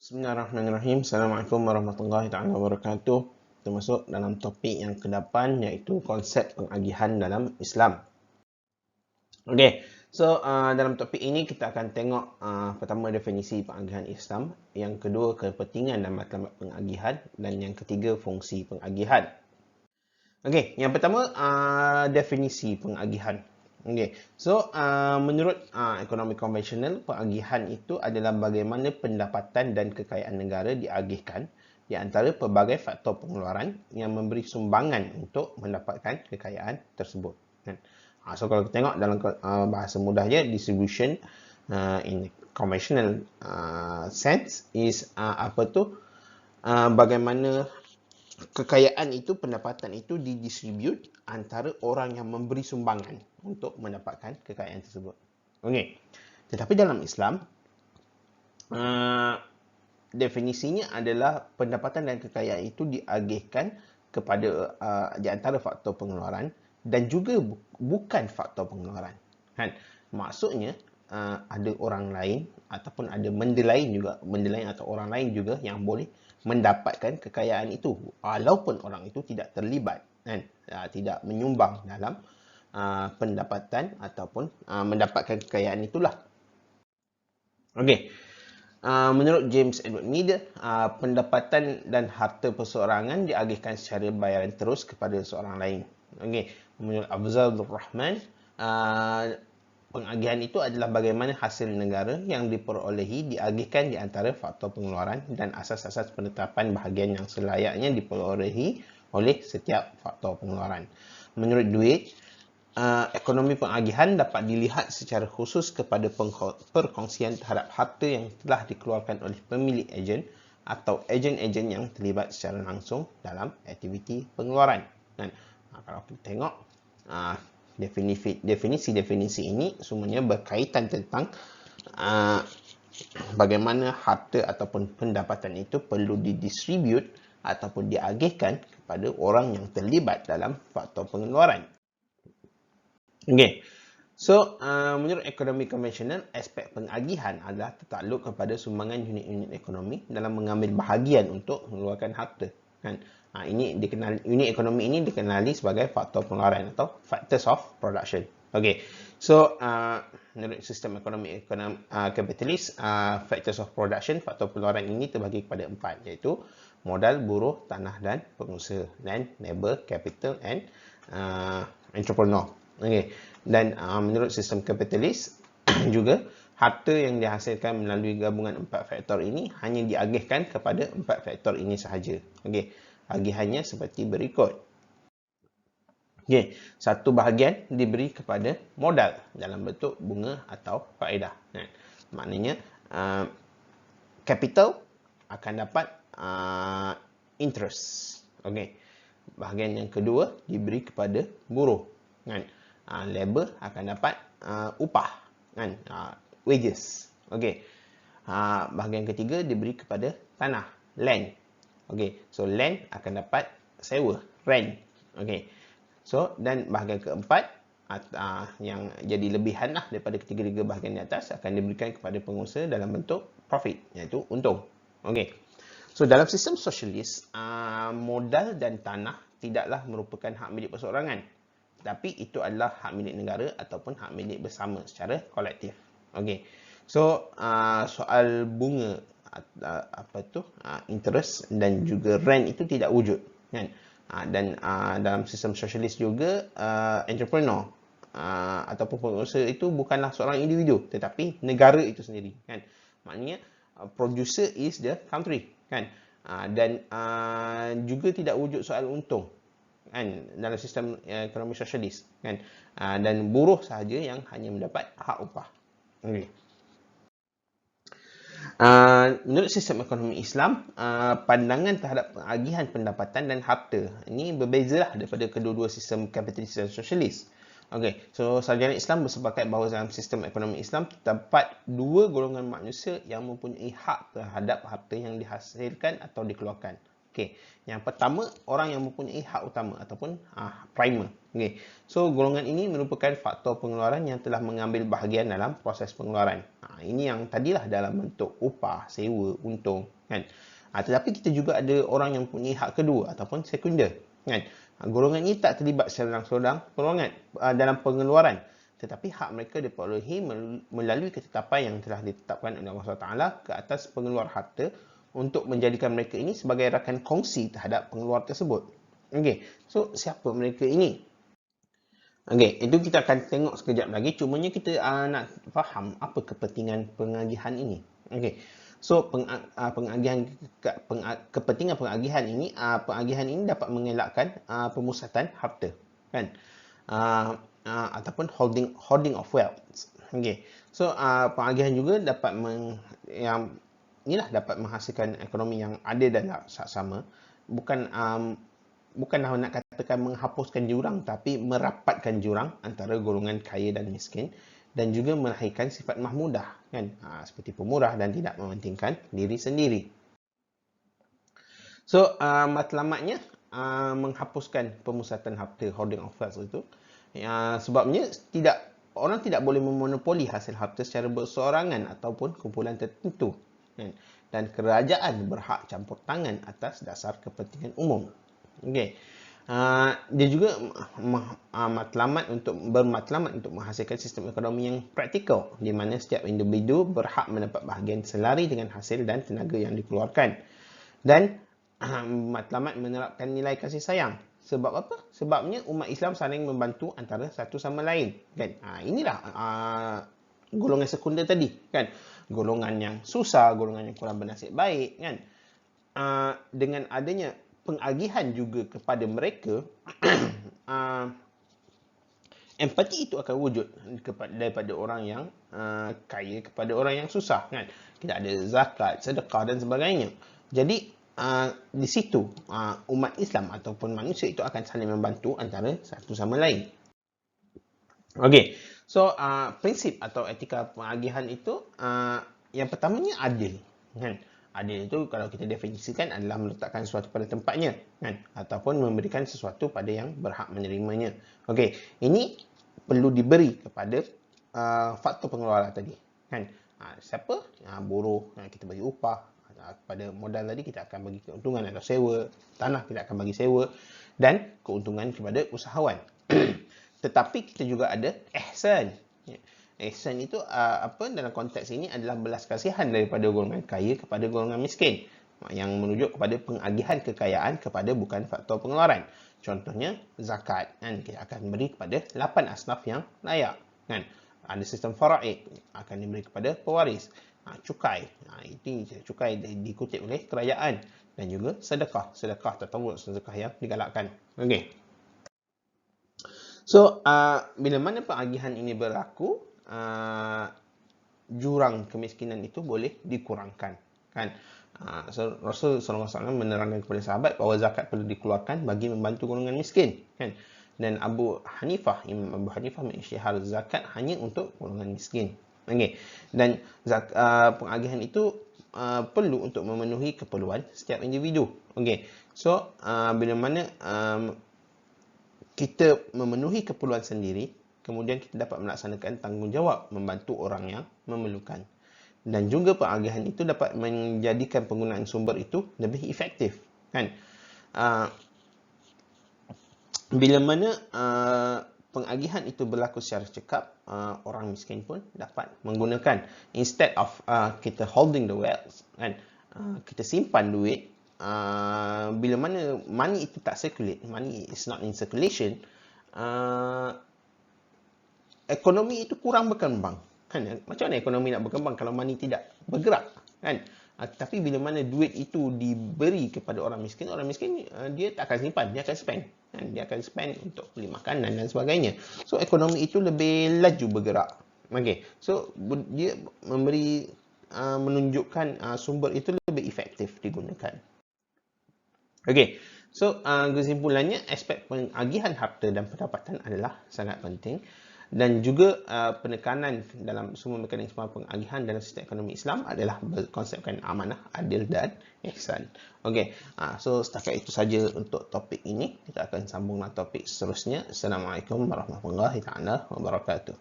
Bismillahirrahmanirrahim. Assalamualaikum warahmatullahi taala wabarakatuh. Kita masuk dalam topik yang ke-8 iaitu konsep pengagihan dalam Islam. Okey. Dalam topik ini kita akan tengok pertama definisi pengagihan Islam, yang kedua kepentingan dan matlamat pengagihan, dan yang ketiga fungsi pengagihan. Okey, yang pertama definisi pengagihan. Okey. Menurut ekonomi konvensional, pengagihan itu adalah bagaimana pendapatan dan kekayaan negara diagihkan di antara pelbagai faktor pengeluaran yang memberi sumbangan untuk mendapatkan kekayaan tersebut. Kan? So kalau kita tengok dalam bahasa mudahnya, distribution in conventional sense is bagaimana kekayaan itu, pendapatan itu didistribute antara orang yang memberi sumbangan untuk mendapatkan kekayaan tersebut. Okey. Tetapi dalam Islam, definisinya adalah pendapatan dan kekayaan itu diagihkan kepada di antara faktor pengeluaran dan juga bukan faktor pengeluaran. Kan? Maksudnya ada orang lain ataupun ada benda lain atau orang lain juga yang boleh mendapatkan kekayaan itu walaupun orang itu tidak terlibat, kan? Tidak menyumbang dalam pendapatan ataupun mendapatkan kekayaan itulah. Okey. Menurut James Edward Mead, pendapatan dan harta perseorangan diagihkan secara bayaran terus kepada seorang lain. Okey. Menurut Abdul Rahman, pengagihan itu adalah bagaimana hasil negara yang diperolehi diagihkan di antara faktor pengeluaran dan asas-asas penetapan bahagian yang selayaknya diperolehi oleh setiap faktor pengeluaran. Menurut Dweck, ekonomi pengagihan dapat dilihat secara khusus kepada perkongsian terhadap harta yang telah dikeluarkan oleh pemilik ejen atau ejen-ejen yang terlibat secara langsung dalam aktiviti pengeluaran. Dan kalau kita tengok definisi-definisi ini semuanya berkaitan tentang bagaimana harta ataupun pendapatan itu perlu didistribute ataupun diagihkan kepada orang yang terlibat dalam faktor pengeluaran. Okey. Menurut ekonomi konvensional, aspek pengagihan adalah tertakluk kepada sumbangan unit-unit ekonomi dalam mengambil bahagian untuk mengeluarkan harta. Kan? Unit ekonomi ini dikenali sebagai faktor pengeluaran atau factors of production. Okey. Menurut sistem ekonomi kapitalis, factors of production, faktor pengeluaran ini terbagi kepada 4, iaitu modal, buruh, tanah dan pengusaha, dan labor, capital and entrepreneur. Okey. Dan menurut sistem kapitalis juga harta yang dihasilkan melalui gabungan 4 faktor ini hanya diagihkan kepada 4 faktor ini sahaja. Okey. Agihannya seperti berikut. Okey, satu bahagian diberi kepada modal dalam bentuk bunga atau faedah. Maknanya capital akan dapat interest. Okey. Bahagian yang kedua diberi kepada buruh. Kan? Labor akan dapat upah, kan? Wages. Okey. Bahagian ketiga diberi kepada tanah, land. Okey. Land akan dapat sewa, rent. Okey. Dan bahagian keempat yang jadi lebihan daripada ketiga-tiga bahagian di atas akan diberikan kepada pengusaha dalam bentuk profit, iaitu untung. Okey. Dalam sistem sosialis, modal dan tanah tidaklah merupakan hak milik perseorangan, tetapi itu adalah hak milik negara ataupun hak milik bersama secara kolektif. Okey. Soal bunga, interest dan juga rent itu tidak wujud, kan? Dan dalam sistem sosialis juga entrepreneur ataupun pengusaha itu bukanlah seorang individu, tetapi negara itu sendiri, kan? Maknanya producer is the country, kan? Dan juga tidak wujud soal untung, kan, dalam sistem ekonomi sosialis, kan? Dan buruh sahaja yang hanya mendapat hak upah. Okay. Menurut sistem ekonomi Islam, pandangan terhadap pengagihan pendapatan dan harta ini berbezalah daripada kedua-dua sistem kapitalis dan sosialis. Okey, sarjana Islam bersepakat bahawa dalam sistem ekonomi Islam terdapat dua golongan manusia yang mempunyai hak terhadap harta yang dihasilkan atau dikeluarkan. Okey, yang pertama orang yang mempunyai hak utama ataupun primer. Okey. So golongan ini merupakan faktor pengeluaran yang telah mengambil bahagian dalam proses pengeluaran. Ini yang tadilah dalam bentuk upah, sewa, untung, kan. Tetapi kita juga ada orang yang mempunyai hak kedua ataupun sekunder, kan. Golongan ini tak terlibat secara langsung dalam pengeluaran, tetapi hak mereka diperolehi melalui ketetapan yang telah ditetapkan oleh Allah Taala ke atas pengeluar harta untuk menjadikan mereka ini sebagai rakan kongsi terhadap pengeluar tersebut. Okey, so siapa mereka ini? Okey, itu kita akan tengok sekejap lagi. Cumanya kita nak faham apa kepentingan pengagihan ini. Okey, so kepentingan pengagihan ini dapat mengelakkan pemusatan harta, kan? Ataupun hoarding of wealth. Okey, so pengagihan juga dapat dapat menghasilkan ekonomi yang adil dan saksama. Bukanlah nak katakan menghapuskan jurang, tapi merapatkan jurang antara golongan kaya dan miskin, dan juga melahirkan sifat mahmudah, kan? Seperti pemurah dan tidak mementingkan diri sendiri. So matlamatnya menghapuskan pemusatan harta, hoarding of wealth itu, sebabnya orang tidak boleh memonopoli hasil harta secara berseorangan ataupun kumpulan tertentu, dan kerajaan berhak campur tangan atas dasar kepentingan umum. Okey. Dia juga bermatlamat untuk menghasilkan sistem ekonomi yang praktikal, di mana setiap individu berhak mendapat bahagian selari dengan hasil dan tenaga yang dikeluarkan. Dan matlamat menerapkan nilai kasih sayang. Sebab apa? Sebabnya umat Islam saling membantu antara satu sama lain, kan? Inilah golongan sekunder tadi, kan? Golongan yang susah, golongan yang kurang bernasib baik, kan? Dengan adanya pengagihan juga kepada mereka, empati itu akan wujud daripada orang yang kaya kepada orang yang susah, kan? Kita ada zakat, sedekah dan sebagainya. Jadi di situ umat Islam ataupun manusia itu akan saling membantu antara satu sama lain. Okey, so prinsip atau etika pengagihan itu yang pertamanya adil, kan? Adil itu kalau kita definisikan adalah meletakkan sesuatu pada tempatnya, kan? Ataupun memberikan sesuatu pada yang berhak menerimanya. Okey, ini perlu diberi kepada faktor pengeluaran tadi, kan? Siapa? Buruh, kita bagi upah. Pada modal tadi kita akan bagi keuntungan atau sewa tanah, kita akan bagi sewa, dan keuntungan kepada usahawan. Tetapi kita juga ada ihsan. Ihsan itu dalam konteks ini adalah belas kasihan daripada golongan kaya kepada golongan miskin, yang merujuk kepada pengagihan kekayaan kepada bukan faktor pengeluaran. Contohnya zakat, kan? Kita akan beri kepada 8 asnaf yang layak, kan? Ada sistem faraid, akan diberi kepada pewaris. Cukai, itu cukai dikutip oleh kerajaan, dan juga sedekah tatawwu', sedekah yang digalakkan. Okey. So bila mana pengagihan ini berlaku, jurang kemiskinan itu boleh dikurangkan, kan? So Rasul SAW menerangkan kepada sahabat bahawa zakat perlu dikeluarkan bagi membantu golongan miskin, kan? Dan Imam Abu Hanifah mengisytihar zakat hanya untuk golongan miskin. Okey. Dan pengagihan itu perlu untuk memenuhi keperluan setiap individu. Okey. So bila mana kita memenuhi keperluan sendiri, kemudian kita dapat melaksanakan tanggungjawab membantu orang yang memerlukan. Dan juga pengagihan itu dapat menjadikan penggunaan sumber itu lebih efektif, kan? Bila mana pengagihan itu berlaku secara cekap, orang miskin pun dapat menggunakan. Instead of kita holding the wealth, kan? Kita simpan duit. Bila mana money itu tak circulate, money is not in circulation, ekonomi itu kurang berkembang, kan? Macam mana ekonomi nak berkembang kalau money tidak bergerak, kan? Tapi bila mana duit itu diberi kepada orang miskin dia tak akan simpan, dia akan spend, kan? Dia akan spend untuk beli makanan dan sebagainya. So ekonomi itu lebih laju bergerak. Okey, so dia menunjukkan sumber itu lebih efektif digunakan. Okey, so kesimpulannya, aspek pengagihan harta dan pendapatan adalah sangat penting, Dan juga penekanan dalam semua mekanisme pengagihan dalam sistem ekonomi Islam adalah berkonsepkan amanah, adil dan ihsan. Okey, so setakat itu saja untuk topik ini. Kita akan sambung dengan topik seterusnya. Assalamualaikum warahmatullahi taala wabarakatuh.